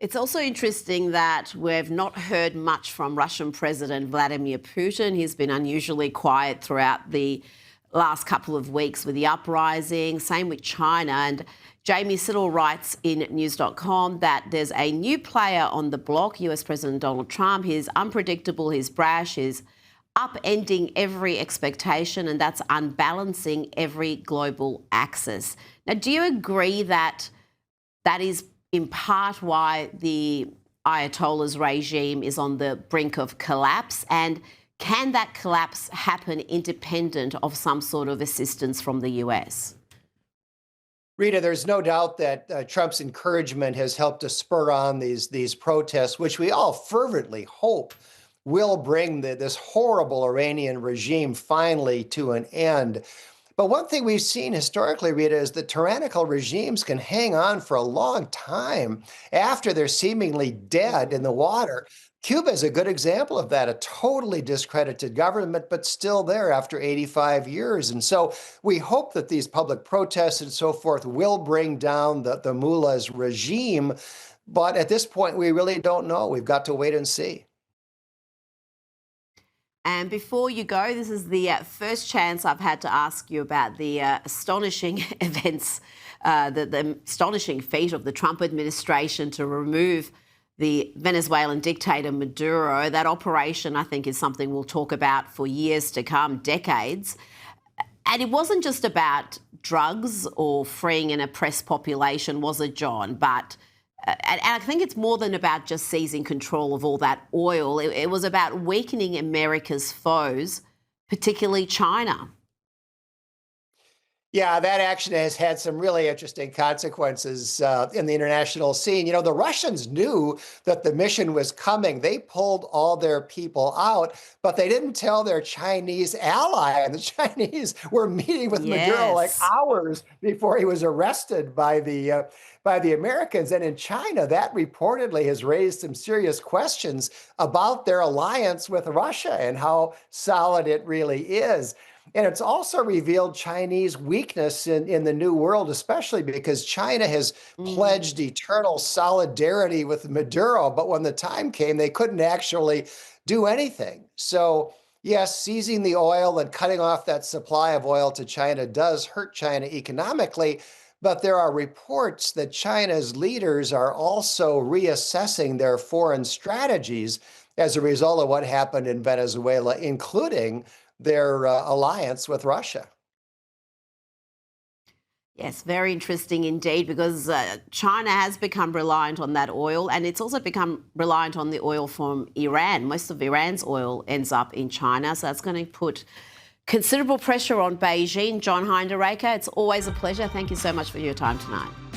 It's also interesting that we've not heard much from Russian President Vladimir Putin. He's been unusually quiet throughout the last couple of weeks with the uprising. Same with China. And Jamie Siddle writes in news.com that there's a new player on the block, US President Donald Trump. He's unpredictable, he's brash, he's upending every expectation, and that's unbalancing every global axis. Now, do you agree that that is in part why the Ayatollah's regime is on the brink of collapse? And can that collapse happen independent of some sort of assistance from the US? Rita, there's no doubt that Trump's encouragement has helped to spur on these protests, which we all fervently hope will bring this horrible Iranian regime finally to an end. But one thing we've seen historically, Rita, is that tyrannical regimes can hang on for a long time after they're seemingly dead in the water. Cuba is a good example of that, a totally discredited government, but still there after 85 years. And so we hope that these public protests and so forth will bring down the mullah's regime. But at this point, we really don't know. We've got to wait and see. And before you go, this is the first chance I've had to ask you about the astonishing events, the astonishing feat of the Trump administration to remove the Venezuelan dictator Maduro. That operation, I think, is something we'll talk about for years to come, decades. And it wasn't just about drugs or freeing an oppressed population, was it, John? But and I think it's more than about just seizing control of all that oil. It was about weakening America's foes, particularly China. Yeah, that action has had some really interesting consequences in the international scene. You know, the Russians knew that the mission was coming. They pulled all their people out, but they didn't tell their Chinese ally. And the Chinese were meeting with Maduro like hours before he was arrested by the Americans. And in China, that reportedly has raised some serious questions about their alliance with Russia and how solid it really is. And it's also revealed Chinese weakness in the New World, especially because China has pledged eternal solidarity with Maduro. But when the time came, they couldn't actually do anything. So, yes, seizing the oil and cutting off that supply of oil to China does hurt China economically. But there are reports that China's leaders are also reassessing their foreign strategies as a result of what happened in Venezuela, including their alliance with Russia. Yes, very interesting indeed, because China has become reliant on that oil, and it's also become reliant on the oil from Iran. Most of Iran's oil ends up in China, so that's going to put considerable pressure on Beijing. John Hinderaker, it's always a pleasure. Thank you so much for your time tonight.